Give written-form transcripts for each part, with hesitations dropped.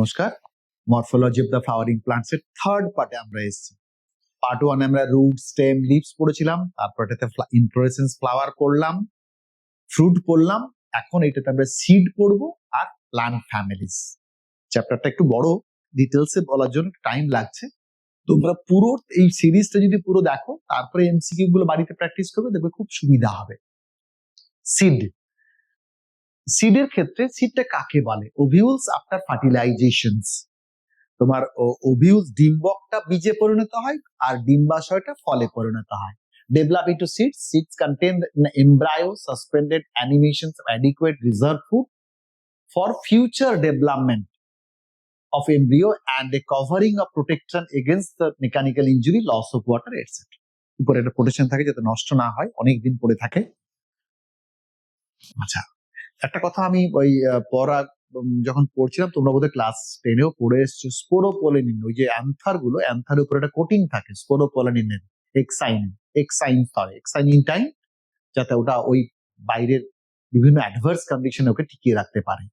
নমস্কার, morphology of the flowering plants এর third পার্টে আমরা এসেছি। পার্ট 1 আমরা রুট, স্টেম, লিভস পড়েছিলাম, তারপর এটাতে ইনফ্লোরেসেন্স, ফ্লাওয়ার পড়লাম, ফ্রুট পড়লাম। এখন এটাতে আমরা সিড পড়বো আর প্লান্ট ফ্যামিলিজ। চ্যাপ্টারটা একটু বড়, ডিটেলসে বলার জন্য টাইম লাগছে। তোমরা পুরো এই সিরিজটা যদি পুরো দেখো, তারপরে এমসিকিউ গুলো বাড়িতে প্র্যাকটিস করবে, দেখবে খুব সুবিধা হবে। সিড, সিডের ক্ষেত্রে সিডটা কাকে বলে? Ovules after ফার্টিলাইজেশনস। তোমার ওভিউলস, ডিম্বকটা বীজে পরিণত হয় আর ডিম্বাশয়টা ফলে পরিণত হয়। Develop into seeds. Seeds contain the embryo, suspended animations of adequate reserve food for future development of embryo and a covering of protection against the mechanical injury, loss of water, etc. উপরে একটা protection থাকে যাতে নষ্ট না হয়, অনেকদিন পরে থাকে। আচ্ছা, একটা কথা আমি ওই পড়া যখন পড়ছিলাম, তোমরা বোধহয় ক্লাস 10-এও পড়ে এসছো, স্পোরোপোলেনিন, ওই যে অ্যান্থার গুলো, অ্যান্থারের উপরে একটা কোটিং থাকে স্পোরোপোলেনিনের, এক্সাইনিনটাইন, যাতে ওটা ওই বাইরের বিভিন্ন অ্যাডভার্স কন্ডিশনে ওকে টিকিয়ে রাখতে পারে।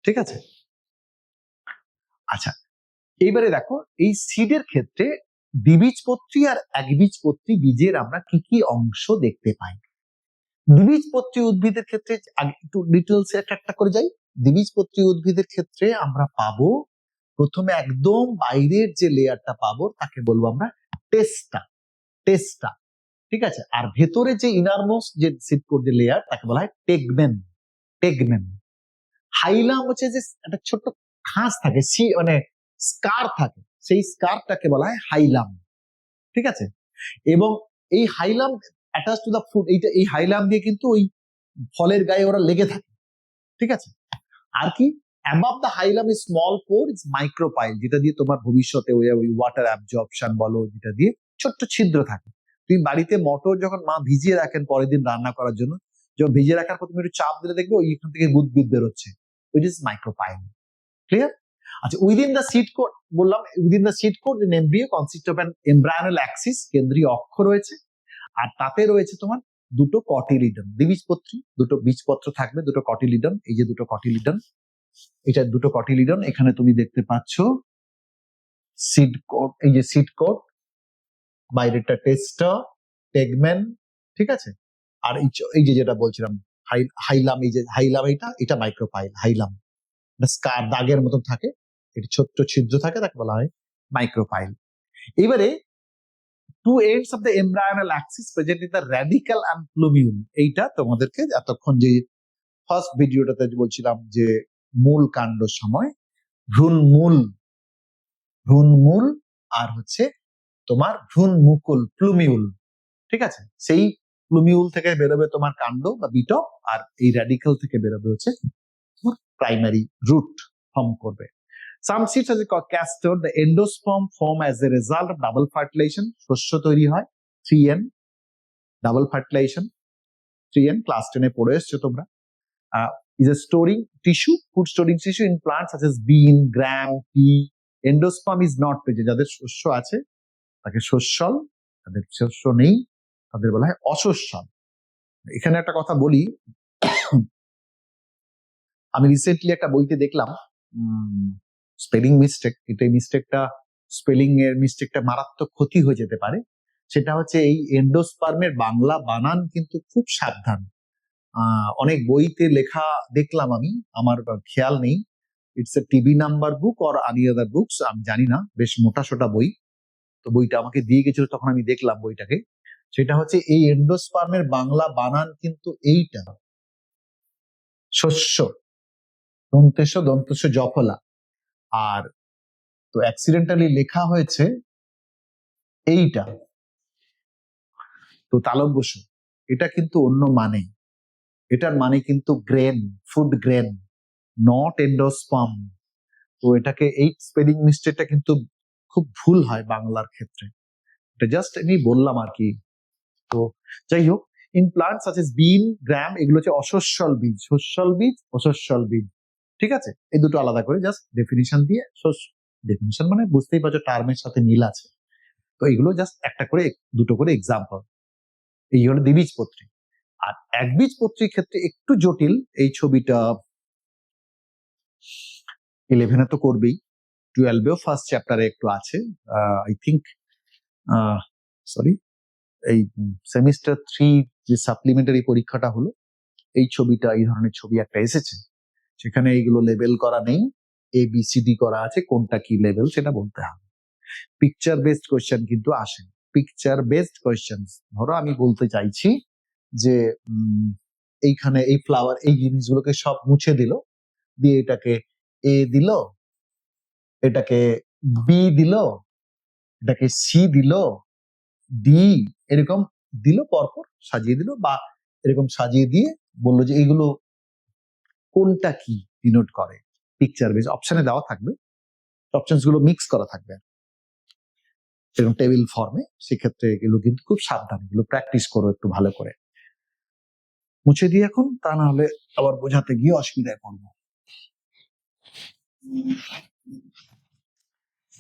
ঠিক আছে? আচ্ছা, এইবারে দেখো এই সিডের ক্ষেত্রে দ্বিবীজপত্রী আর একবীজপত্রী বীজের আমরা কি কি অংশ দেখতে পাই। দ্বিবীজপত্রী উদ্ভিদের ক্ষেত্রে একটু ডিটেলস একটা করে যাই। দ্বিবীজপত্রী উদ্ভিদের ক্ষেত্রে আমরা পাবো প্রথমে একদম বাইরের যে লেয়ারটা পাবো তাকে বলবো আমরা টেস্টা। টেস্টা, ঠিক আছে? আর ভেতরে যে ইনারমোস্ট যে সিড কোর যে লেয়ার তাকে বলা হয় টেগমেন। টেগমেন। হাইলাম হচ্ছে যে একটা ছোট্ট খাঁজ থাকে, মানে স্কার থাকে, সেই স্কারটাকে বলা হয় হাইলাম। ঠিক আছে? এবং এই হাইলাম অ্যাটাচ টু দ্য ফ্রুট, এই হাইলাম দিয়ে কিন্তু ওই ফলের গায়ে ওরা লেগে থাকে। ঠিক আছে? আর কি, above the haulm is small poor, is micropyle, যেটা দিয়ে তোমার ভবিষ্যতে ওই ওয়াটার অ্যাবজর্পশন বলো, যেটা দিয়ে ছোট্ট ছিদ্র থাকে। তুমি বাড়িতে মটর যখন মা ভিজিয়ে রাখেন পরের দিন রান্না করার জন্য, যখন ভিজিয়ে রাখার পর তুমি একটু চাপ দিলে দেখবে ওইখান থেকে বুদবুদ বেরোচ্ছে, উইচ ইজ মাইক্রোপাইল। ক্লিয়ার? আচ্ছা, উইদিন দ্য সিড কোড বললাম, within the seed code N embryo consist of an এমব্রায়োনাল Axis, কেন্দ্রীয় অক্ষ রয়েছে, আর তাতে রয়েছে তোমার দুটো কটিলিডন। দ্বিবীজপত্রী দুটো বীজপত্র থাকবে, দুটো কটিলিডন। এই যে দুটো কটিলিডন, এটা দুটো কটিলিডন। এখানে তুমি দেখতে পাচ্ছ সিড কোড, এই যে সিড কোড, বাইরেটা টেস্টা, টেগমেন, ঠিক আছে? আর এই যে যেটা বলছিলাম হাইলাম, এই যে হাইলাম, এটা মাইক্রোপাইল। হাইলাম স্কার দাগের মতন থাকে, এটি ছোট্ট ছিদ্র থাকে, তাকে বলা হয় মাইক্রোপাইল। এবারে two ends of the embryonal axis present in the radicle and plumule. এইটা তোমাদেরকে এতক্ষণ যে ফার্স্ট ভিডিওটাতে বলছিলাম যে মূল কাণ্ড সময় ভ্রূণমূল আর হচ্ছে তোমার ভ্রূণমুকুল, প্লুমিউল। ঠিক আছে? সেই প্লুমিউল থেকে বেরোবে তোমার কাণ্ড বা বিটক, আর এই র্যাডিক্যাল থেকে বেরোবে হচ্ছে প্রাইমারি রুট ফর্ম করবে। Some seeds as called castor, the endosperm form as a result of double fertilization. শস্য তৈরি হয় 3N, double fertilization 3N, class 10 এ পড়ে এসছো তোমরা। Is a storing tissue, food storing tissue in plants such as bean, gram, pea. Endosperm is not present. যাদের শস্য আছে তাকে শস্যল, তাদের শস্য নেই তাদের বলা হয় অশস্যল। এখানে একটা কথা বলি, আমি রিসেন্টলি একটা বইতে দেখলাম স্পেলিং মিস্টেক, এই মিস্টেকটা, স্পেলিং এর মিস্টেকটা মারাত্মক ক্ষতি হয়ে যেতে পারে। সেটা হচ্ছে এই এন্ডোস্পার্মের বাংলা বানান কিন্তু খুব সাবধান। অনেক বইতে লেখা দেখলাম আমি, আমার খেয়াল নেই, it's a TV number book or আনি আদার বুকস, আমি জানি না, বেশ মোটা সোটা বই। তো বইটা আমাকে দিয়ে গেছিল, তখন আমি দেখলাম বইটাকে। সেটা হচ্ছে এই এন্ডোস্পার্মের বাংলা বানান কিন্তু এইটা, শস্য, দন্তেশ দন্তস্য জফলা, আর তো অ্যাক্সিডেন্টালি লেখা হয়েছে এইটা, তো তালব্যস্য। এটা কিন্তু অন্য মানে, এটার মানে কিন্তু grain, food grain, not endosperm. তো এটাকে, এই স্পেলিং মিস্টেকটা কিন্তু খুব ভুল হয় বাংলার ক্ষেত্রে, এটা জাস্ট আমি বললাম আর কি। তো যাই হোক, ইন প্লান্ট সাচ এস বিন, গ্রাম, এগুলো হচ্ছে অশস্যল বীজ, শস্যল বীজ, অশস্যল বীজ। ঠিক আছে? এই দুটো আলাদা করে জাস্ট ডেফিনিশন দিয়ে, ডেফিনিশন মানে বুঝতেই পারছো টার্মের সাথে মিল আছে। তো এগুলো জাস্ট একটা করে, দুটো করে এক্সাম্পল। এই হলো দ্বিবীজপত্রী। আর একবীজপত্রীর ক্ষেত্রে একটু জটিল। এই ছবিটা 11 তো করবেই, 12-এও ফার্স্ট চ্যাপ্টারে একটু আছে, আই থিঙ্ক, সরি, এই সেমিস্টার 3 যে সাপ্লিমেন্টারি পরীক্ষাটা হলো, এই ছবিটা, এই ধরনের ছবি একটা এসেছে, সেখানে এইগুলো লেবেল করা নেই, ABCD করা আছে, কোনটা কি লেভেল সেটা বলতে হবে। পিকচার বেসড কোয়েশ্চেন কিন্তু আসে, পিকচার বেসড কোয়েশ্চেন। ধরো আমি বলতে চাইছি যে এইখানে এই ফ্লাওয়ার, এই জিনিসগুলোকে সব মুছে দিল, দিয়ে এটাকে A দিল, এটাকে B দিল, এটাকে C দিল, D, এরকম দিল, পরপর সাজিয়ে দিল, বা এরকম সাজিয়ে দিয়ে বললো যে এইগুলো কোনটা কি ডিনোট করে। পিকচার বেস অপশনে দেওয়া থাকবে, অপশনস গুলো মিক্স করা থাকবে এরকম টেবিল ফর্মে। সেক্ষেত্রে এগুলো কিন্তু খুব সাবধান, এগুলো প্র্যাকটিস করো একটু ভালো করে। মুছে দিয়ে এখন, তা না হলে আবার বোঝাতে গিয়ে অসুবিধায় পড়বো।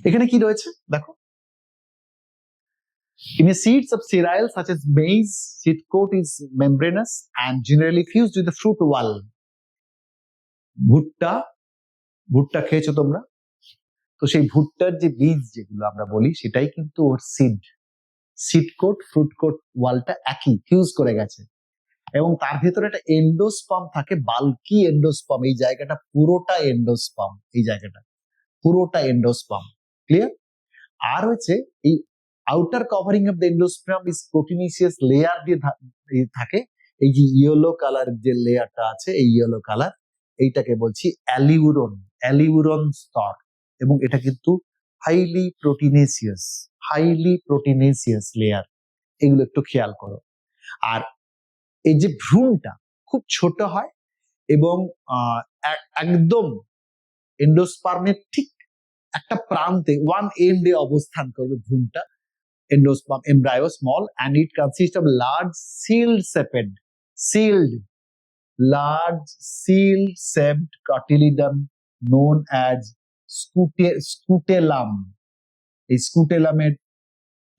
এখানে কি রয়েছে দেখো, in a seeds of cereals such as maize, seed coat is membranous and generally fused with the fruit wall. ভুট্টা, ভুট্টা খেয়েছো তোমরা? তো সেই ভুট্টার যে বীজ যেগুলো আমরা বলি, সেটাই কিন্তু ওর seed. Seed coat, fruit coat ওয়ালটা একই, ফিউজ করে গেছে, এবং তার ভেতরে একটা এন্ডোস্পাম থাকে, বাল্কি এন্ডোস্পাম। এই জায়গাটা পুরোটা এন্ডোস্পাম, এই জায়গাটা পুরোটা এন্ডোস্পাম। ক্লিয়ার? আর হচ্ছে এই outer covering of the endosperm is proteinaceous layer দিয়ে থাকে। এই যে ইয়েলো কালার যে লেয়ারটা আছে, এই ইয়েলো কালার, এইটাকে বলছি অ্যালিউরন, অ্যালিউরন স্তর। এবং এটা কিন্তু হাইলি প্রোটিনেসিয়াস, হাইলি প্রোটিনেসিয়াস লেয়ার, এগুলো একটু খেয়াল করো। আর এই যে ভ্রূণটা খুব ছোট হয় এবং একদম এন্ডোস্পার্মের ঠিক একটা প্রান্তে, ওয়ান এন্ডে অবস্থান করবে ভ্রূণটা। Endosperm embryo small and it consists of large large seal-shaped cotyledon known as scutellum. এই স্কুটেলামের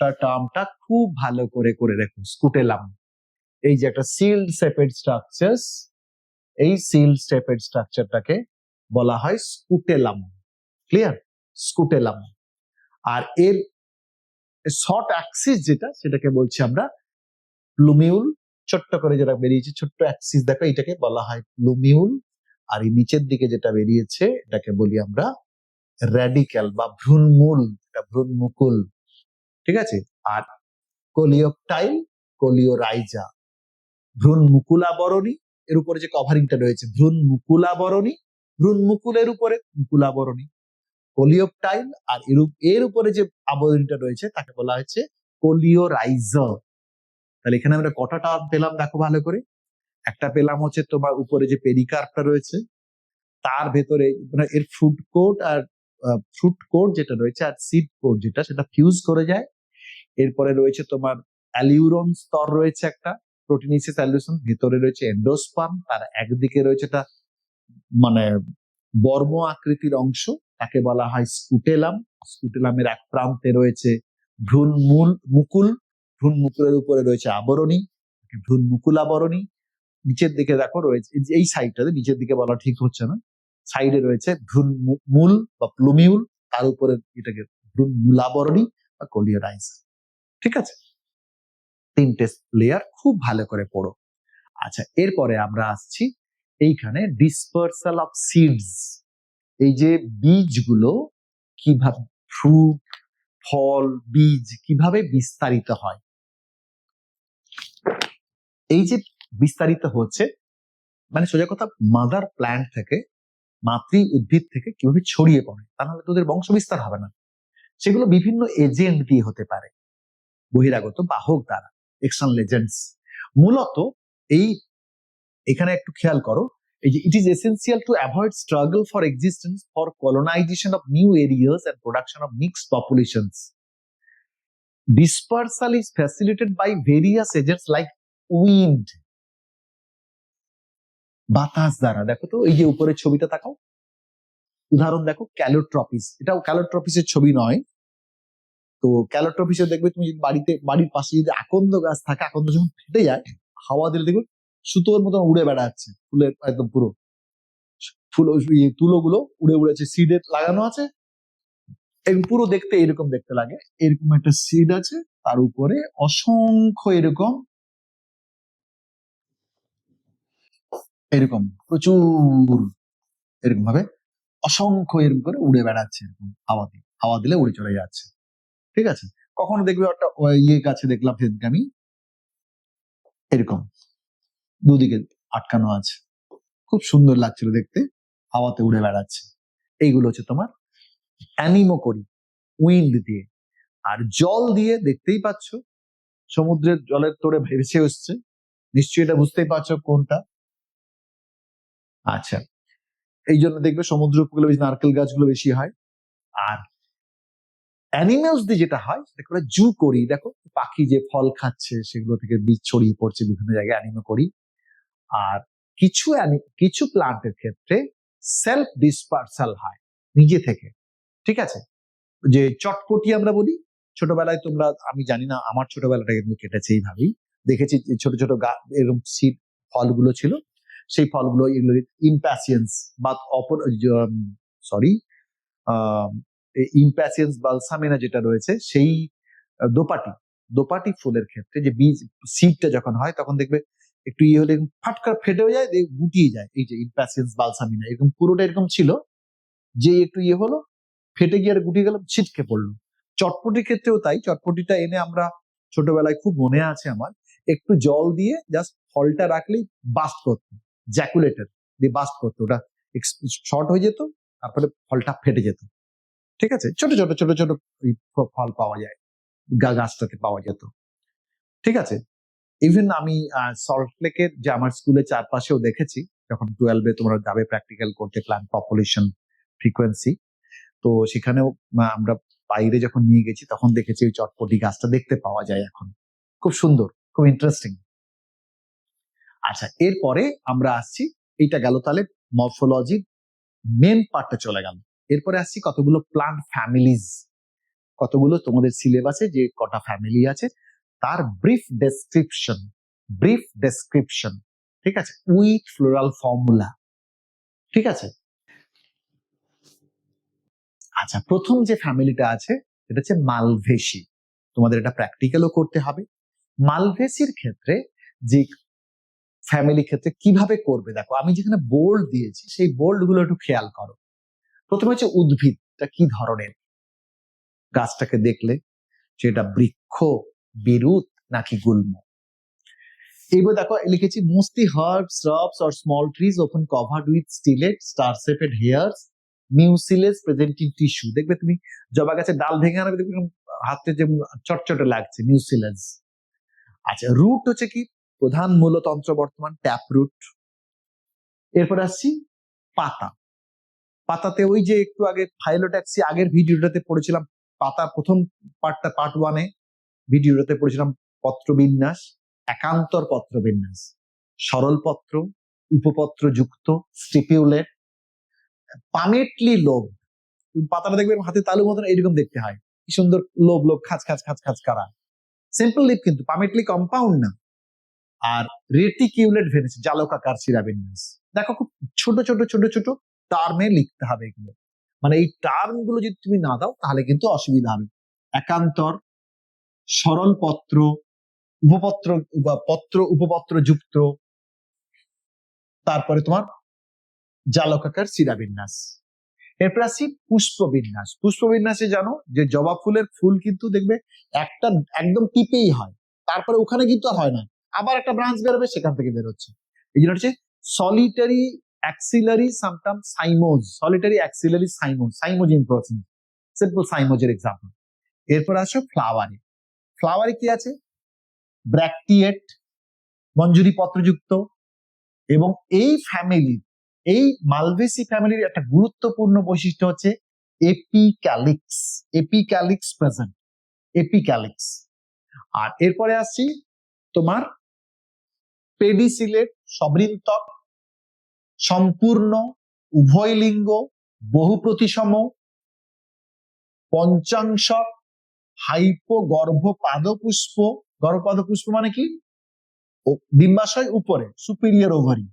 টার্মটা খুব ভালো করে করে রাখুন, স্কুটেলাম। এই যে একটা সিল্ড শেপেড স্ট্রাকচার, এই সিল্ড শেপেড স্ট্রাকচারটাকে বলা হয় স্কুটেলাম। ক্লিয়ার? স্কুটেলাম। আর এর শর্ট অ্যাক্সিস যেটা, সেটাকে বলছি আমরা প্লুমিউল। ছোট্ট করে যেটা বেরিয়েছে, ছোট্ট অ্যাক্সিস দেখো, এটাকে বলা হয় প্লুমিউল। আর এই নিচের দিকে যেটা বেরিয়েছে, এটাকে বলি আমরা র্যাডিক্যাল বা ভ্রূণমূল, এটা ভ্রূণমুকুল। ঠিক আছে? আর কোলিওপটাইল, কোলিওরাইজা, ভ্রূণমুকুলাবরণী। এর উপরে যে কভারিংটা রয়েছে, ভ্রূণমুকুলাবরণী, ভ্রূণমুকুলের উপরে মুকুলাবরণী, কোলিওপটাইল। আর এর উপরে যে আবরণীটা রয়েছে, তাকে বলা হচ্ছে কোলিওরাইজা। তাহলে এখানে আমরা কটা টার্ম পেলাম দেখো ভালো করে। একটা পেলাম হচ্ছে তোমার উপরে যে পেরিকার্পটা রয়েছে, তার ভেতরে মানে এর ফ্রুট কোট, আর ফ্রুট কোট যেটা রয়েছে আর সিড কোট যেটা, সেটা ফিউজ করে যায়। এরপরে রয়েছে তোমার অ্যালিউরন স্তর রয়েছে একটা, প্রোটিনিসিস অ্যালিউশন। ভেতরে রয়েছে এন্ডোস্পার্ম, তার একদিকে রয়েছে একটা মানে বর্ম আকৃতির অংশ, তাকে বলা হয় স্কুটেলাম। স্কুটেলামের এক প্রান্তে রয়েছে মুকুল, ভ্রূণ মুকুলের উপরে রয়েছে আবরণী, ভ্রূণ মুকুলাবরণী। নিচের দিকে দেখো রয়েছে, এই সাইডটাতে, নিচের দিকে বলা ঠিক হচ্ছে না, সাইডে রয়েছে ভ্রূণ মূল বা প্লুমিউল, তার উপরে এটাকে ভ্রূণ মূলাবরণী বা কোলিওরাইজ। ঠিক আছে? তিনটে লেয়ার, খুব ভালো করে পড়ো। আচ্ছা, এরপরে আমরা আসছি এইখানে ডিসপার্সাল অফ সিডস। এই যে বীজগুলো কিভাবে, ফ্রুট, ফল, বীজ কিভাবে বিস্তারিত হয়, এই যে বিস্তারিত হচ্ছে, মানে সোজা কথা, মাদার প্ল্যান্ট থেকে, মাতৃ উদ্ভিদ থেকে কিভাবে ছড়িয়ে পড়ে, তা নাহলে তোদের বংশ বিস্তার হবে না। সেগুলো বিভিন্ন এজেন্ট দিয়ে হতে পারে, বহিরাগত বাহক দ্বারা, এক্সটার্নাল এজেন্টস। মূলত এই এখানে একটু খেয়াল করো, এই যে it is essential to avoid struggle for existence for colonisation of new areas and production of mixed populations. Dispersal is facilitated by various agents like wind, বাতাস দ্বারা। দেখো তো এই যে উপরের ছবিটা তাকাও, উদাহরণ দেখো, ক্যালোট্রপিস। এটাও ক্যালোট্রপিসের ছবি নয়, তো ক্যালোট্রপিসে দেখবে তুমি বাড়িতে, বাড়ির পাশে যদি আকন্দ গাছ থাকে, আকন্দ যখন ফেটে যায়, হাওয়া দিলে দেখবে সুতোর মতন উড়ে বেড়াচ্ছে, ফুলের একদম পুরো ফুল, তুলো গুলো উড়ে উড়েছে, সিডে লাগানো আছে, এবং পুরো দেখতে এরকম দেখতে লাগে। এরকম একটা সিড আছে, তার উপরে অসংখ্য এরকম এরকম প্রচুর এরকম ভাবে অসংখ্য এরকম করে উড়ে বেড়াচ্ছে, এরকম হাওয়া দিলে উড়ে চলে যাচ্ছে। ঠিক আছে, কখনো দেখবে একটা ইয়ে গাছে দেখলাম সেদিনকে আমি, এরকম দুদিকে আটকানো আছে, খুব সুন্দর লাগছিল দেখতে, হাওয়াতে উড়ে বেড়াচ্ছে। এইগুলো হচ্ছে তোমার অ্যানিমোকোরি, উইন্ড দিয়ে। আর জল দিয়ে দেখতেই পাচ্ছ, সমুদ্রের জলের তোড়ে ভেসে আসছে, নিশ্চয়ই এটা বুঝতেই পারছো কোনটা। আচ্ছা, এই জন্য দেখবে সমুদ্র উপকূলে বেশি নারকেল গাছগুলো বেশি হয়। আর অ্যানিমেলস দিয়ে যেটা হয় সেটা আমরা জু করি, দেখো পাখি যে ফল খাচ্ছে সেগুলো থেকে বীজ ছড়িয়ে পড়ছে বিভিন্ন জায়গায়, অ্যানিমো করি। আর কিছু প্লান্টের ক্ষেত্রে সেলফ ডিসপার্সাল হয় নিজে থেকে। ঠিক আছে, যে চটপটি আমরা বলি, ছোটবেলায় তোমরা, আমি জানি না, আমার ছোটবেলাটা কিন্তু কেটেছে এইভাবেই, দেখেছি যে ছোট ছোট এরকম সিড ফলগুলো ছিল, সেই ফলগুলো এগুলো ইম্প্যাসিয়েন্স বা সরি ইম্প্যাসিয়েন্স বালসামিনা যেটা রয়েছে, সেই দোপাটি ফুলের ক্ষেত্রে যে বীজ সিডটা যখন হয় তখন দেখবে একটু ইয়ে হলে ফাটকা ফেটেও যায়, গুটিয়ে যায়। এই যে ইম্প্যাসিয়েন্স বালসামিনা এরকম পুরোটা এরকম ছিল, যে একটু ইয়ে হলো ফেটে গিয়ে আর গুটিয়ে গেল, ছিটকে পড়লো। চটপটির ক্ষেত্রেও তাই, চটপটিটা এনে আমরা ছোটবেলায় খুব মনে আছে আমার, একটু জল দিয়ে জাস্ট ফলটা রাখলেই বাস্ট করতো, জ্যাকুলেটর দিয়ে বাস্ট করতো, ওটা শর্ট হয়ে যেত, তারপরে ফলটা ফেটে যেত। ঠিক আছে, ছোট ছোট ছোট ছোট ফল পাওয়া যায়, গাছটাতে পাওয়া যেত। ঠিক আছে, ইভেন আমি সল্টলেকের যে আমার স্কুলের চারপাশেও দেখেছি, যখন 12-এ তোমরা যাবে প্র্যাকটিক্যাল করতে, প্ল্যান্ট পপুলেশন ফ্রিকোয়েন্সি, তো সেখানেও আমরা বাইরে যখন নিয়ে গেছি তখন দেখেছি ওই চটপটি গাছটা দেখতে পাওয়া যায় এখন, খুব সুন্দর, খুব ইন্টারেস্টিং। আচ্ছা, এরপরে আমরা আসছি, এইটা গেল তাহলে মরফোলজির মেন পার্টটা চলে গেল। এরপরে আসছি কতগুলো প্লান্ট ফ্যামিলিজ, কতগুলো তোমাদের সিলেবাসে যে কটা ফ্যামিলি আছে তার ব্রিফ ডেসক্রিপশন। ঠিক আছে, উইথ ফ্লোরাল ফর্মুলা। ঠিক আছে, আচ্ছা, প্রথম যে ফ্যামিলিটা আছে এটা হচ্ছে মালভেসি, তোমাদের এটা প্র্যাকটিক্যালও করতে হবে। মালভেসির ক্ষেত্রে যে ফ্যামিলি ক্ষেত্রে কিভাবে করবে, দেখো আমি যেখানে বোল্ড দিয়েছি সেই বোল্ড গুলো একটু খেয়াল করো। প্রথমে হচ্ছে উদ্ভিদটা কি ধরনের, গাছটাকে দেখলে সেটা বৃক্ষ, বিরুৎ নাকি গুল্ম। এবার দেখো লিখেছি mostly herbs, shrubs or small trees often covered with stellate star shaped hairs, mucilage presenting tissue. দেখবে তুমি জবা গাছের ডাল ভেঙে আনবে, দেখবে হাতে যে চটচটে লাগছে, মিউসিলেস। আচ্ছা, রুট হচ্ছে কি প্রধান মূলতন্ত্র বর্তমান, ট্যাপ রুট। এরপর আসছি পাতা, পাতাতে ওই যে একটু আগে ফাইলোট্যাক্সি আগের ভিডিওটাতে পড়েছিলাম, পাতা প্রথম পার্টটা পার্ট 1-এ ভিডিওটাতে পড়েছিলাম পত্রবিন্যাস, একান্তর পত্রবিন্যাস, সরল পত্র, উপপত্র যুক্ত, স্টিপিউলেট, পামেটলি লোভ। পাতাটা দেখবে হাতে তালু মতন এইরকম দেখতে হয়, কি সুন্দর লোভ লোভ খাঁচ খাঁচ খাঁচ খাঁচ করা, সিম্পল লিপ কিন্তু পামেটলি কম্পাউন্ড না। আর রেটিকিউলেট ভেনিস, জালকাকার শিরাবিন্যাস। দেখো খুব ছোট ছোট ছোট ছোট টার্মে লিখতে হবে এগুলো, মানে এই টার্ম গুলো যদি তুমি না দাও তাহলে কিন্তু অসুবিধা হবে। একান্তর, সরল পত্র, উপপত্র, উপপত্র যুক্ত, তারপরে তোমার জালকাকার শিরাবিন্যাস। এরপর আসছি পুষ্পবিন্যাস। পুষ্পবিন্যাসে জানো যে জবা ফুলের ফুল কিন্তু দেখবে একটা একদম টিপেই হয়, তারপরে ওখানে কিন্তু আর হয় না, আবার একটা ব্রাঞ্চ বেরোবে, সেখান থেকে বেরোচ্ছে। এই জন্য হচ্ছে solitary axillary sometime cymose, solitary axillary cymose, সাইমোজিন প্রসেস, সিম্পল সাইমোজের এক্সাম্পল। এরপর আসো ফ্লাওয়ারে। ফ্লাওয়ারে কি আছে, ব্র্যাকটিয়েট, মঞ্জুরি পত্রযুক্ত। এবং এই ফ্যামিলি, এই মালভেসি ফ্যামিলির একটা গুরুত্বপূর্ণ বৈশিষ্ট্য হচ্ছে এপিক্যালিক্স, এপিক্যালিক্স প্রেজেন্ট, এপিক্যালিক্স। আর এরপরে আসছি তোমার পেডিসিলেট, সবৃন্তক, সম্পূর্ণ, উভয় লিঙ্গ, বহু প্রতিসম, পঞ্চাংশক, হাইপো গর্ভপাদপুষ্প। গর্ভপাদপুষ্প মানে কি, ডিম্বাশয় উপরে, সুপিরিয়র ওভারি,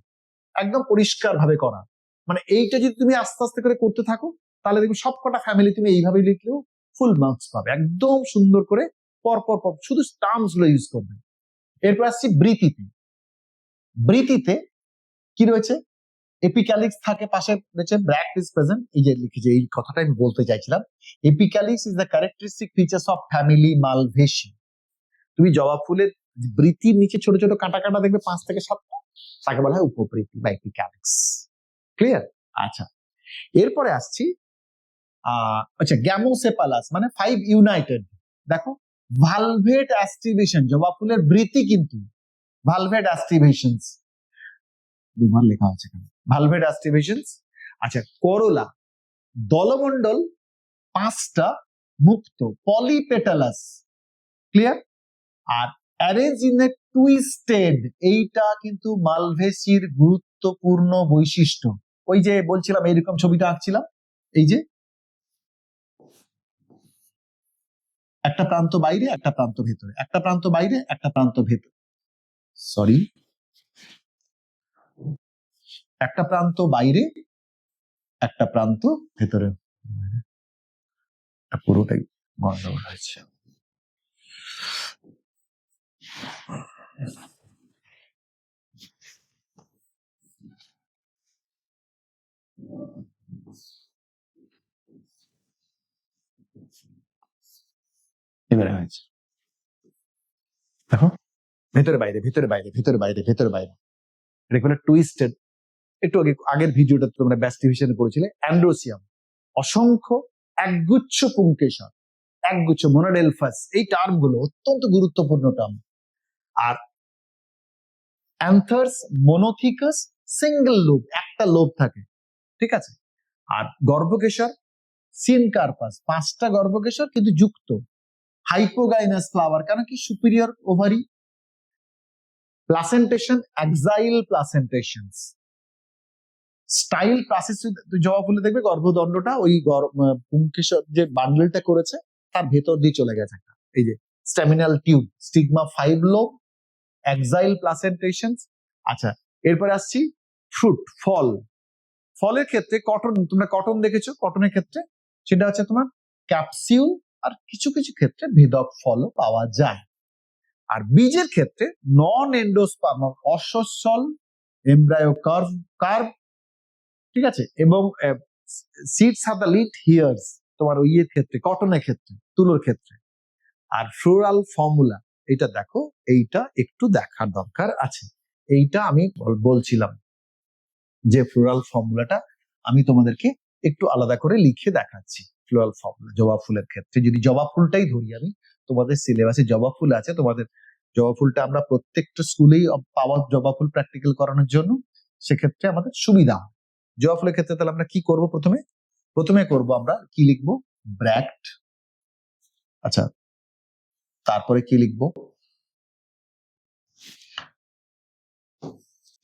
একদম পরিষ্কার ভাবে করা। মানে এইটা যদি তুমি আস্তে আস্তে করে করতে থাকো তাহলে দেখবে সবকটা ফ্যামিলি তুমি এইভাবে লিখলেও ফুল মার্কস পাবে, একদম সুন্দর করে পর পর পর শুধু টার্মস গুলো ইউজ করবে। এরপর আসছি বৃতিতে। বৃতিতে কি রয়েছে? এপিক্যালিক্স থাকে, পাশে রয়েছে ব্র্যাক্ট ইজ প্রেজেন্ট। এই যে লিখেছে, এই কথাটা আমি বলতে চাইছিলাম। Epicalyx is the characteristic features of family Malvaceae. তুমি জবা ফুলের বৃতির নিচে ছোট ছোট কাটা কাটা দেখবে 5 থেকে 7টা, তাকে বলা হয় উপবৃতি বা এপিক্যালিক্স। ক্লিয়ার? আচ্ছা, এরপরে আসছি আচ্ছা গ্যামোসেপালাস মানে 5 ইউনাইটেড। দেখো ভালভেট অ্যাস্টিভেশন, জবা ফুলের বৃতি কিন্তু ভালভেট অ্যাস্টিভেশনস, দুবার লেখা আছে এখানে ভালভেট অ্যাস্টিভেশনস। আচ্ছা করোলা, দলমণ্ডল 5টা মুক্ত, পলিপেটালাস। ক্লিয়ার? আর অ্যারেঞ্জ ইন এ টুইস্টেড, এইটা কিন্তু মালভেসির গুরুত্বপূর্ণ বৈশিষ্ট্য। ওই যে বলছিলাম এইরকম ছবিটা আঁকছিলাম, এই যে একটা প্রান্ত বাইরে একটা প্রান্ত ভেতরে, একটা প্রান্ত বাইরে একটা প্রান্ত ভেতরে, সরি একটা প্রান্ত বাইরে একটা প্রান্ত ভেতরে, পুরোটাই গন্ডগোল হয়েছে। এবারে হয়েছে, দেখো ভেতরে বাইরে ভেতরে বাইরে ভেতরে বাইরে ভেতরে বাইরে, এটা বলে টুইস্টেড। একটু আগে আগের ভিডিওটা তোমরা ব্যাস ডিভিশনে পড়েছিলে। অ্যান্ড্রোসিয়াম অসংখ্য, একগুচ্ছ পুংকেশর, একগুচ্ছ মোনোডেলফাস, এই টার্ম গুলো অত্যন্ত গুরুত্বপূর্ণ টার্ম। আর অ্যান্থার্স মোনোথিকাস সিঙ্গেল লোব, একটা লোব থাকে, ঠিক আছে। আর গর্ভকেশর সিনকার্পাস, 5টা গর্ভকেশর কিন্তু যুক্ত। হাইপোগাইনাস ফ্লাওয়ার, কেন কি superior ovary. Placentation axile placentations, style process. জবা ফুলে দেখবে গর্ভদণ্ডটা ওই পুংকেশর যে বান্ডেলটা করেছে তার ভেতর দিয়ে চলে গেছে একটা, এই যে স্টেমিনাল টিউব, স্টিগমা 5 লোব, এক্সাইল প্লাসেন্টেশনস। আচ্ছা এরপরে আসছি ফ্রুট, ফল। ফলের ক্ষেত্রে কটন, তোমরা কটন দেখেছো, কটনের ক্ষেত্রে সেটা হচ্ছে তোমার ক্যাপসিউল, আর কিছু কিছু ক্ষেত্রে ভেদক ফলও পাওয়া যায়। আর বীজের ক্ষেত্রে নন এন্ডোস্পার্ম, অসচ্ছল, এমব্রায়ো কার্ভ, ঠিক আছে, এবং seeds have the lead here's তোমার ওই এর ক্ষেত্রে, কটনের ক্ষেত্রে, তুলোর ক্ষেত্রে। আর ফ্লোরাল ফর্মুলা, এটা দেখো, এইটা একটু দেখার দরকার আছে। এইটা আমি বলছিলাম যে ফ্লোরাল ফর্মুলাটা আমি তোমাদেরকে একটু আলাদা করে লিখে দেখাচ্ছি। ফ্লোরাল ফর্মুলা জবা ফুলের ক্ষেত্রে, যদি জবা ফুলটাই ধরি আমি, তোমাদের সিলেবাসে জবা ফুল আছে, তোমাদের জবা ফুলটা আমরা প্রত্যেকটা স্কুলেই পাওয়া জবা ফুল প্র্যাকটিক্যাল করানোর জন্য, সেক্ষেত্রে আমাদের সুবিধা হয়। জবা ফুলের ক্ষেত্রে তাহলে আমরা কি করব? প্রথমে করব আমরা কি লিখবো? ব্র্যাক্ট। আচ্ছা তারপরে কি লিখবো?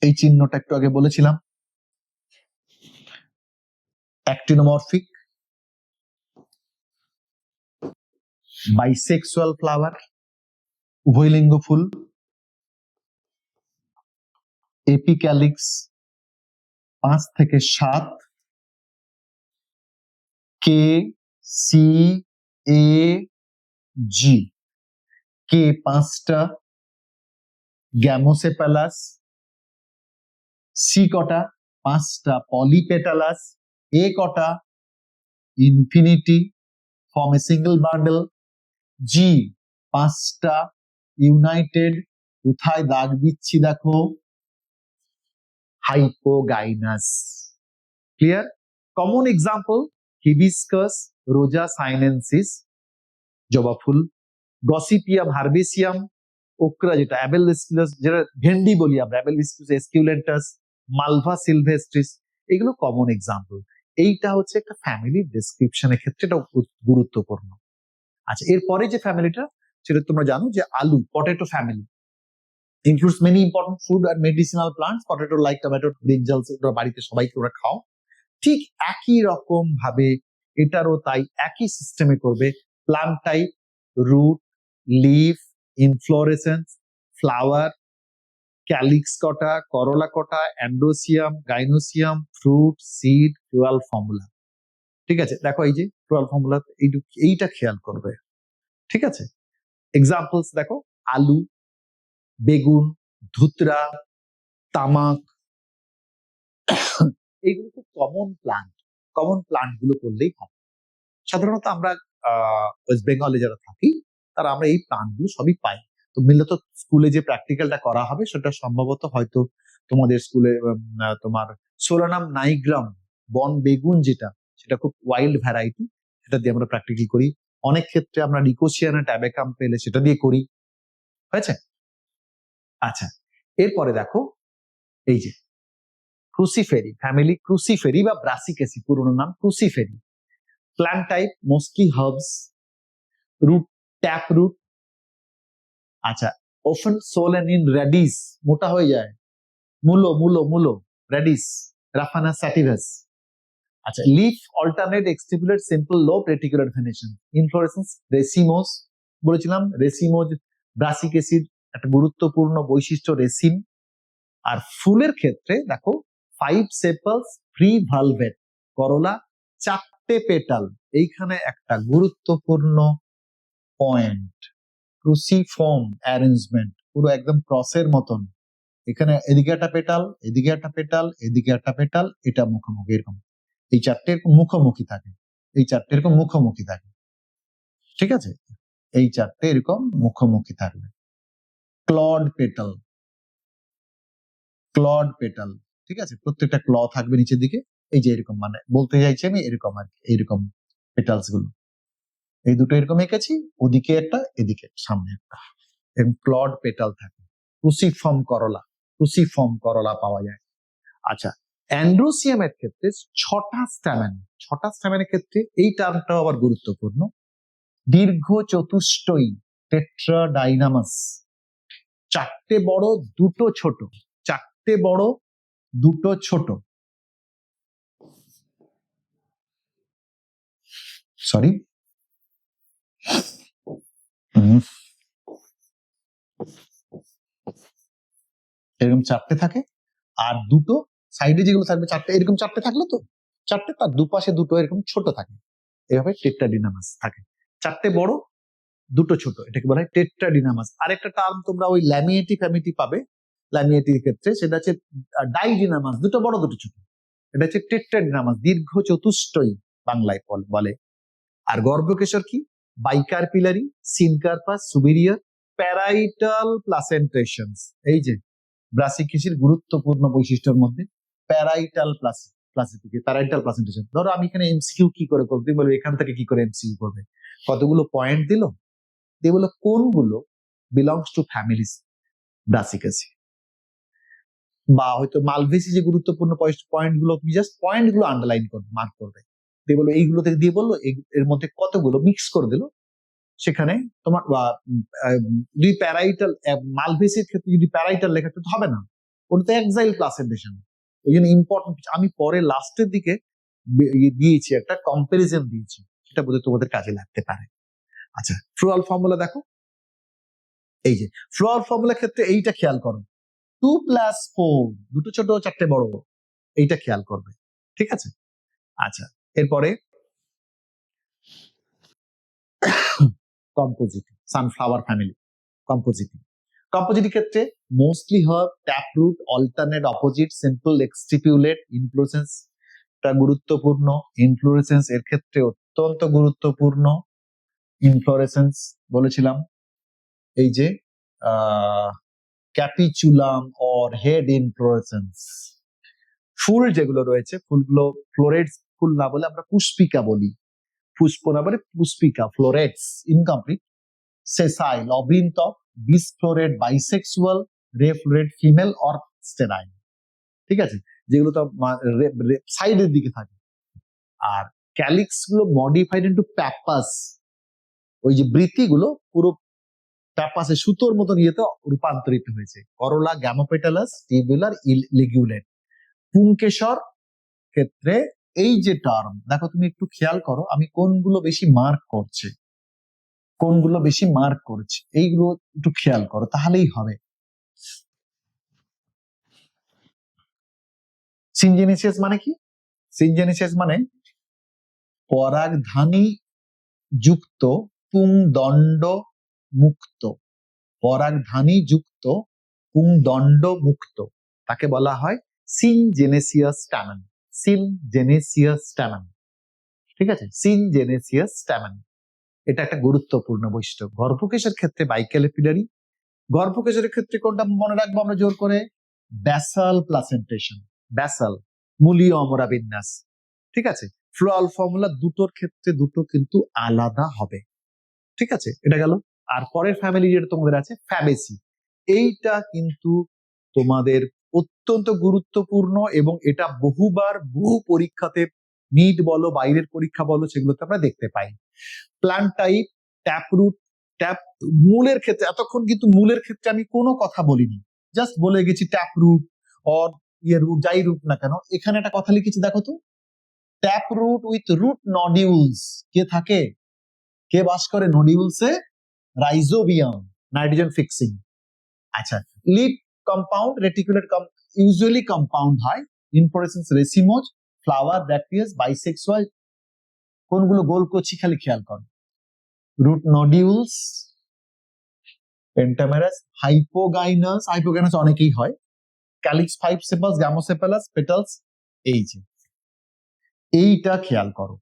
এই চিহ্নটা একটু আগে বলেছিলাম, অ্যাক্টিনোমরফিক, বাইসেক্সুয়াল ফ্লাওয়ার, উভয়লিঙ্গ ফুল, এপিক্যালিক্স 5 থেকে 7, কে সি এ জি, কে 5টা, গ্যামোসেপালাস, সি কটা? 5টা, পলিপেটালাস, এ কটা? Infinity, form a single bundle, G 5টা, ইউনাইটেড, কোথায় দাগ দিচ্ছি দেখো, hypogynous. Clear? Common example hibiscus, rosa sinensis জবা ফুল, গসিপিয়াম হার্বেসিয়াম, ওকরা যেটা অ্যাবেলিস্কুলাস, যেটা ভেন্ডি বলি আমরা, অ্যাবেলিস্কুলাস এসকিউলেন্টাস, মালভা সিলভেস্ট্রিস, এগুলো কমন এক্সাম্পল। এইটা হচ্ছে একটা ফ্যামিলি ডেসক্রিপশনের ক্ষেত্রে এটা গুরুত্বপূর্ণ। আচ্ছা এরপরে যে ফ্যামিলিটা, সেটা তোমরা জানো যে আলু, potato family, includes many important food and medicinal plants, potato like tomato, brinjals, ওরা বাড়িতে সবাইকে ওরা খাও। ঠিক একই রকম ভাবে এটারও তাই একই সিস্টেমে করবে। Plant type, root, leaf, inflorescence, flower, calyx কটা, করোলা কটা, androecium, gynoecium, fruit, seed, floral formula. ঠিক আছে, দেখো এই যে প্লুরাল ফর্মুলা এইটা খেয়াল করবে। ঠিক আছে, এক্সাম্পলস দেখো, আলু, বেগুন, ধুতরা, তামাক, এইগুলো খুব কমন প্লান্ট গুলো করলেই হবে। সাধারণত আমরা ওয়েস্ট বেঙ্গলে যারা থাকি তারা আমরা এই প্লান্ট গুলো সবই পাই। তো মূলত স্কুলে যে প্র্যাকটিক্যালটা করা হবে সেটা সম্ভবত হয়তো তোমাদের স্কুলে তোমার সোলানাম নাইগ্রাম বন বেগুন যেটা, সেটা খুব ওয়াইল্ড ভ্যারাইটি, সেটা দিয়ে আমরা প্র্যাকটিক্যাল করি। অনেক ক্ষেত্রে আমরা নিকোসিয়ানা ট্যাবেকাম পেলে সেটা দিয়ে করি। হয়েছে? আচ্ছা, এরপরে দেখো এই যে ক্রুসিফেরি ফ্যামিলি, ক্রুসিফেরি বা ব্রাসিকেসি পুরোনো নাম Cruciferae. Plant type mostly herbs, root tap root. আচ্ছা, often sown in radish, মোটা হয়ে যায়, মূলো রেডিস, রাফানা স্যাটিভাস। আচ্ছা, লিফ অল্টারনেট এক্সটিপুলেট সিম্পল লো রেটিকুলার ভেনেশন, ইনফ্লোরেসেন্স রেসিমোস, বলেছিলাম রেসিমোজ ব্রাসিকেসির একটা গুরুত্বপূর্ণ বৈশিষ্ট্য রেসিম। আর ফুলের ক্ষেত্রে দেখো 5 সেপালস, ফ্রি ভালভেট, করলা, 4টে পেটাল। এইখানে একটা গুরুত্বপূর্ণ পয়েন্ট, ক্রুসিফর্ম অ্যারেঞ্জমেন্ট, পুরো একদম ক্রসের মতন। এখানে এদিকে একটা পেটাল, এদিকে একটা পেটাল, এদিকে একটা পেটাল, এটা মুখোমুখি এরকম। এই 4টে এরকম মুখোমুখি থাকে, এই 4টে এরকম মুখোমুখি থাকে। ঠিক আছে, এই 4টে এরকম মুখোমুখি থাকবে। ক্লড পেটাল, ঠিক আছে, প্রত্যেকটা ক্ল থাকবে নিচের দিকে। এই যে এরকম, মানে বলতে চাইছি আমি এরকম আর কি, এইরকম পেটালস গুলো এই দুটো এরকম এঁকেছি, ওদিকে একটা এদিকে সামনে একটা, এরকম ক্লড পেটাল থাকে। ক্রুসিফর্ম করলা পাওয়া যায়। আচ্ছা, অ্যান্ড্রোসিয়ামের ক্ষেত্রে 6টা স্ট্যামেনের ক্ষেত্রে এই টার্মটাও আবার গুরুত্বপূর্ণ, দীর্ঘ চতুষ্টয়ী টেট্রাডাইনামাস, 4টে বড় 2টো ছোট, 4টে বড় 2টো ছোট। সরি, এরকম 4টে থাকে, আর 2টো সাইডে যেগুলো থাকবে 4টে, এরকম 4টে থাকলো তো 4টে, তার দুপাশে 2টো এরকম ছোট থাকে, এভাবে টেট্রাডিনামাস থাকে। 4টে বড় 2টো ছোট, এটাকে বলা হয় টেট্রাডিনামাস। আরেকটা টার্ম তোমরা ওই ল্যামিয়েটি ফ্যামিটি পাবে, ল্যামিয়েটির ক্ষেত্রে সেটা হচ্ছে ডাইডিনামাস, 2টো বড় 2টো ছোট, এটা হচ্ছে টেট্রাডিনামাস, দীর্ঘ চতুষ্টয়ী বাংলায় বলে। আর গর্ভকেশর কি, বাইকারপিলারি, সিনকার্পাস, সুবিরিয়ার, প্যারাইটাল প্লাসেন্টেশনস। এই যে ব্রাসিকেসির গুরুত্বপূর্ণ বৈশিষ্ট্যের মধ্যে প্যারাইটাল প্লাসেন্টেশন। ধরো আমি এখানে এমসিকিউ কি করে করবো, তুমি বলবে এখান থেকে কি করে এমসিকিউ করবে, কতগুলো পয়েন্ট দিল, এগুলো কোনগুলো বিলংস টু ফ্যামিলিস ব্রাসিকেসি, বা হয়তো মালভেসি যে গুরুত্বপূর্ণ পয়েন্ট গুলো, জাস্ট পয়েন্ট গুলো আন্ডারলাইন করবে, মার্ক করবে, দিয়ে বললো এইগুলো থেকে দিয়ে বললো এর মধ্যে কতগুলো মিক্স করে দিল। সেখানে তোমার যদি প্যারাইটাল মালভেসির ক্ষেত্রে যদি প্যারাইটাল লেখা তো হবে না, ওটা তো এক্সাইল প্লাসেন্টেশন। ওই জন্য ইম্পর্টেন্ট, আমি পরে লাস্টের দিকে দিয়েছি একটা কম্পারিজন দিয়েছি, সেটা বোধহয় তোমাদের কাজে লাগতে পারে। আচ্ছা, ফ্লোরাল ফর্মুলা দেখো, এই যে ফ্লোরাল ফর্মুলার ক্ষেত্রে এইটা খেয়াল করো, 2+4, 2টো ছোট 4টে বড়, এইটা খেয়াল করবে। ঠিক আছে, আচ্ছা, এরপরে কম্পোজিটিভ, সানফ্লাওয়ার ফ্যামিলি কম্পোজিটিভ ক্ষেত্রে mostly herb, tap root, alternate, opposite, simple, exstipulate, inflorescence গুরুত্বপূর্ণ, ইনফ্লোরেসেন্স এর ক্ষেত্রে অত্যন্ত গুরুত্বপূর্ণ। ইনফ্লোরেসেন্স বলেছিলাম এই যে ক্যাপিচুলাম অর হেড ইনফ্লোরেসেন্স। ফুল যেগুলো রয়েছে, ফুলগুলো ফ্লোরেটস ফুল না বলে আমরা পুষ্পিকা বলি, পুষ্প না বলে পুষ্পিকা, ফ্লোরেটস ইনকমপ্লিট, সেসাইল, অবৃন্তক, disc floret, bisexual, ray floret, female or sterile. ঠিক আছে, যেগুলো তো সাইডের দিকে থাকে। আর ক্যালিক্স গুলো মডিফাইড ইনটু প্যাপাস, ওই যে বৃত্তিগুলো পুরো প্যাপাসে সুতোর মতন ইয়েতে রূপান্তরিত হয়েছে। করলা, গ্যামোপেটালাস, টিবিউলার, লিগুলেট। পুংকেশর ক্ষেত্রে এই যে টার্ম দেখো, তুমি একটু খেয়াল করো আমি কোনগুলো বেশি মার্ক করছে, এইগুলো একটু খেয়াল করো তাহলেই হবে। সিনজেনেসিস মানে কি? সিনজেনেসিস মানে পরাগধানী যুক্ত পুংদণ্ড মুক্ত, পরাগধানী যুক্ত পুংদণ্ড মুক্ত তাকে বলা হয় সিনজেনেসিয়াস স্ট্যামেন। সিনজেনেসিয়াস স্ট্যামেন, ঠিক আছে, সিনজেনেসিয়াস স্ট্যামেন। এটা একটা গুরুত্বপূর্ণ বৈশিষ্ট্য। গর্ভকেশের ক্ষেত্রে বাইক্যালিপিলারি, গর্ভকেশের ক্ষেত্রে কোনটা মনে রাখবো আমরা জোর করে? ব্যাসাল প্লাসেন্টেশন, ব্যাসাল মূলীয় অমরা বিন্যাস, ঠিক আছে। ফ্লোরাল ফর্মুলা দুটোর ক্ষেত্রে দুটো কিন্তু আলাদা হবে, ঠিক আছে, এটা গেল। আর পরের ফ্যামিলি যেটা তোমাদের আছে ফ্যাবেসি, এইটা কিন্তু তোমাদের অত্যন্ত গুরুত্বপূর্ণ এবং এটা বহুবার বহু পরীক্ষাতে নিট বলো বাইরের পরীক্ষা বলো সেগুলোতে আমরা দেখতে পাই। Plant type, tap root, tap মূলের ক্ষেত্রে এতক্ষণ কিন্তু মূলের ক্ষেত্রে আমি কোনো কথা বলিনি, জাস্ট বলে গেছি ট্যাপ রুট অর রুট, যাই রুট না কেন। এখানে একটা কথা লিখেছি দেখো তো, tap root with root nodules. কে থাকে, কে বাস করে নডিউলসে? Rhizobium, nitrogen fixing. আচ্ছা, leaf compound reticulate usually compound হয়, inflorescence racemose, flower bracteate, bisexual. কোনগুলো গোল করছি খালি খেয়াল করো, রুট নডিউলস, পেন্টামেরাস, হাইপোগাইনাস, হাইপোগাইনাস অনেকেই হয়, ক্যালিক্স, ফাইভ সেপালস, গ্যামোসেপালাস, পেটালস। এই যে এইটা খেয়াল করো,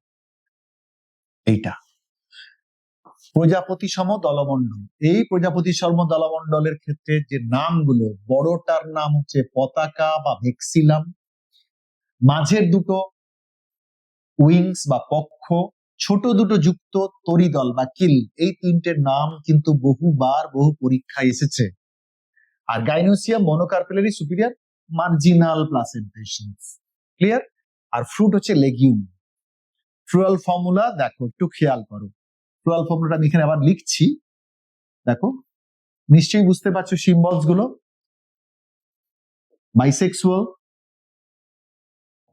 এইটা প্রজাপতি সম দলমণ্ডল। এই প্রজাপতি সম দলমণ্ডলের ক্ষেত্রে যে নামগুলো, বড়টার নাম হচ্ছে পতাকা বা ভেক্সিলাম, মাঝের দুটো উইংস বা পক্ষ, ছোট দুটো যুক্ত তরিদল বা কিল। এই তিনটের নাম কিন্তু বহুবার বহু পরীক্ষায় এসেছে। আর গাইনোসিয়াম মনোকার্পেলারি সুপিরিয়র মার্জিনাল প্লাসেন্টেশনস, ক্লিয়ার। আর ফ্রুট হচ্ছে লেগিউম। ফ্লোরাল ফর্মুলা দেখো, একটু খেয়াল করো, ফ্লোরাল ফর্মুলাটা আমি এখানে আবার লিখছি, দেখো নিশ্চয়ই বুঝতে পারছো সিম্বলস গুলো। বাইসেক্সুয়াল,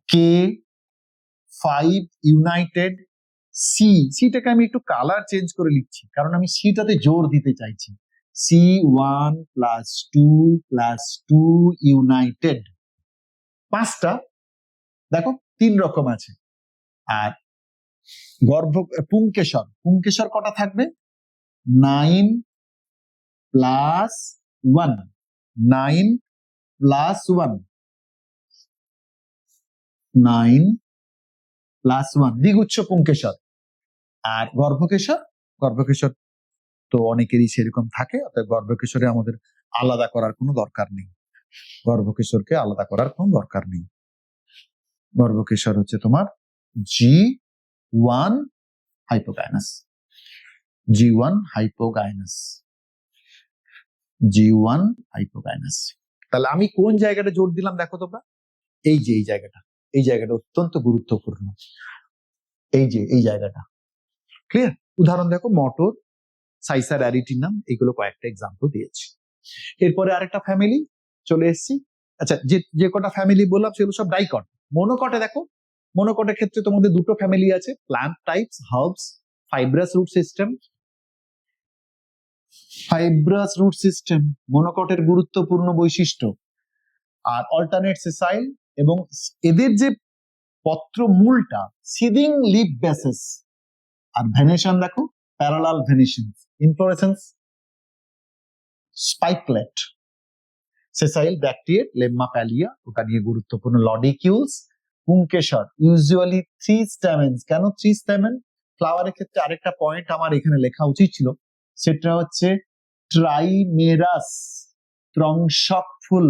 কে, 5 ইউনাইটেড, সি। সিটাকে আমি একটু কালার চেঞ্জ করে লিখছি কারণ আমি সিটাতে জোর দিতে চাইছি। C1 + 2 + 2 United. পাঁচটা, দেখো 3 রকম আছে। আর পুংকেশর, পুংকেশর কটা থাকবে? 9 + 1, 9 + 1, 9 + 1 দ্বিগুচ্ছ পুংকেশর। আর গর্ভকেশর, গর্ভকেশর তো অনেকেরই সেরকম থাকে, অর্থাৎ গর্ভকেশরে আমাদের আলাদা করার কোনো দরকার নেই, গর্ভকেশরকে আলাদা করার কোনো দরকার নেই। গর্ভকেশর হচ্ছে তোমার G1 হাইপোগাইনাস, G1 হাইপোগাইনাস, G1 হাইপোগাইনাস। তাহলে আমি কোন জায়গাটা জোর দিলাম দেখো তোমরা, এই যে এই জায়গাটা, এই জায়গাটা অত্যন্ত গুরুত্বপূর্ণ, এই যে এই জায়গাটা, ক্লিয়ার। উদাহরণ দেখো, মটর, সাইসার অ্যারিটিনাম, এগুলো কয়েকটা এক্সাম্পল দিয়েছি। এরপরে আরেকটা ফ্যামিলি চলে এসেছি। আচ্ছা, যে কটা ফ্যামিলি বললাম সেগুলো সব ডাইকট। মনোকটে দেখো, মনোকটের ক্ষেত্রে তোমাদের দুটো ফ্যামিলি আছে, plant types, herbs, fibrous root system, fibrous root system মনোকটের গুরুত্বপূর্ণ বৈশিষ্ট্য। আর অল্টারনেট সেসাইল, এবং এদের যে পত্র মূলটা সিডিং লিপ বেসেস। আর ভেনেশন দেখো, parallel venation, inflorescence spikelet, sessile bracteate, lemma palea, ওটা নিয়ে গুরুত্বপূর্ণ। লডিকিউলস, পুংকেশর ইউজুয়ালি 3 স্ট্যামেন্স। কেন 3 স্ট্যামেন? ফ্লাওয়ারের ক্ষেত্রে আরেকটা পয়েন্ট আমার এখানে লেখা উচিত ছিল, সেটা হচ্ছে ট্রাইমেরাস, ত্রংশক ফুল,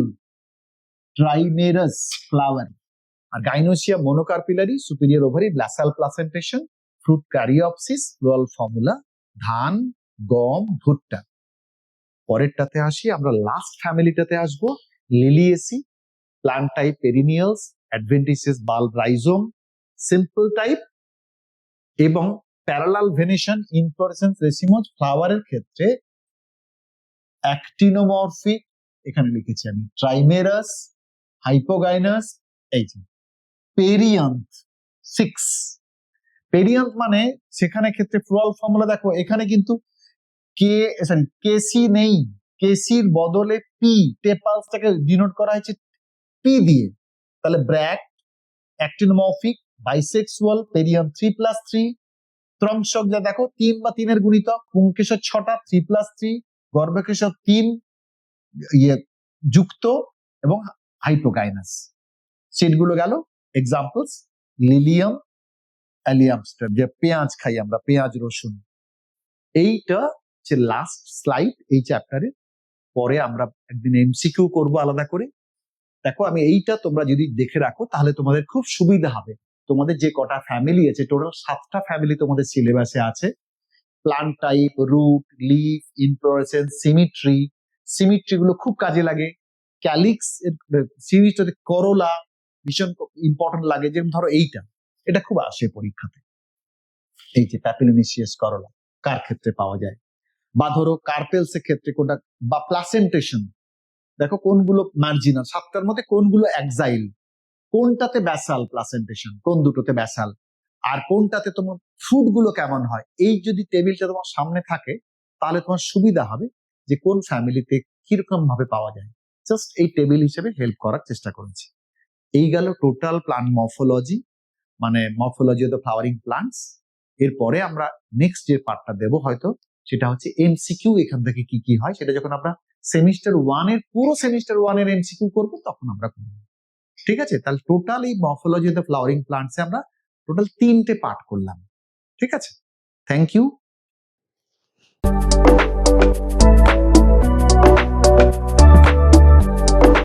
ট্রাইমেরাস ফ্লাওয়ার। আর gynoecium monocarpellary, superior ovary, basal placentation, fruit caryopsis, floral formula, ধান, গম, ভুট্টা। পরেরটাতে আসি, আমরা লাস্ট ফ্যামিলিটাতে আসবো, Liliaceae, plant type perennials, adventitious bulb rhizome, simple type, এবং প্যারালাল ভেনেশন, ইনফ্লোরেসেন্স রেসিমোজ। ফ্লাওয়ারের ক্ষেত্রে অ্যাক্টিনোমরফিক, এখানে লিখেছি আমি, ট্রাইমেরাস, হাইপোগাইনাস, এই যে পেরিয়ান্থ 6। পেরিয়ান্থ মানে সেখানে ক্ষেত্রে ফ্লোরাল ফর্মুলা দেখো, এখানে কিন্তু কেসি নেই, কেসির বদলে পি, টেপালসটাকে ডিনোট করা হয়েছে পি দিয়ে। তাহলে ব্র্যাক, অ্যাক্টিনোমরফিক, বাইসেক্সুয়াল, পেরিয়াম 3+3, ত্রংশক যা দেখো 3 বা 3 গুণিতক, পুংকেশর 6টা 3+3, গর্ভকেশর 3 যুক্ত এবং হাইপোগাইনাস। সিডগুলো গেল এক্সাম্পলস লিলিয়াম, অ্যালিয়াম স্টেম, যে পেঁয়াজ খাই আমরা, পেঁয়াজ রসুন। এইটা হচ্ছে লাস্ট স্লাইড এই চ্যাপ্টারে। পরে আমরা একদিন এমসিকিউ করব আলাদা করে। দেখো আমি এইটা তোমরা যদি দেখে রাখো তাহলে তোমাদের খুব সুবিধা হবে। তোমাদের যে কটা ফ্যামিলি আছে, টোটাল 7টা ফ্যামিলি তোমাদের সিলেবাসে আছে। Plant type, root, leaf, inflorescence, symmetry. Symmetry গুলো খুব কাজে লাগে। ক্যালিক্স সিরিজটাতে করোলা ভীষণ ইম্পর্টেন্ট লাগে। যেমন ধরো এটা খুব আসে পরীক্ষাতে, এই যে প্যাপিলোনেসিয়াস করোলা কার ক্ষেত্রে পাওয়া যায়, বা ধরো কার্পেলস এর ক্ষেত্রে কোনটা, বা প্লাসেন্টেশন দেখো কোনগুলো মার্জিনাল, 7টার মধ্যে কোনগুলো এক্সাইল, কোনটাতে ব্যাসাল প্লাসেন্টেশন, কোন দুটোতে ব্যাসাল, আর কোনটাতে তোমার ফ্রুট গুলো কেমন হয়। এই যদি টেবিলটা তোমার সামনে থাকে তাহলে তোমার সুবিধা হবে যে কোন ফ্যামিলিতে কিরকম ভাবে পাওয়া যায়। জাস্ট এই টেবিল হিসেবে হেল্প করার চেষ্টা করেছি। এই গেল টোটাল প্লান্ট মরফোলজি, মানে morphology of the flowering plants. এরপরে আমরা নেক্সট যে পার্টটা দেবো হয়তো সেটা হচ্ছে এমসিকিউ, এখান থেকে কি কি হয় সেটা যখন আমরা সেমিস্টার 1 এর পুরো সেমিস্টার 1 এর এমসিকিউ করবো তখন আমরা করবো। ঠিক আছে, তাহলে টোটাল এই মরফোলজি অফ দ্য ফ্লাওয়ারিং প্লান্টসে আমরা টোটাল 3টে পার্ট করলাম। ঠিক আছে, থ্যাংক ইউ।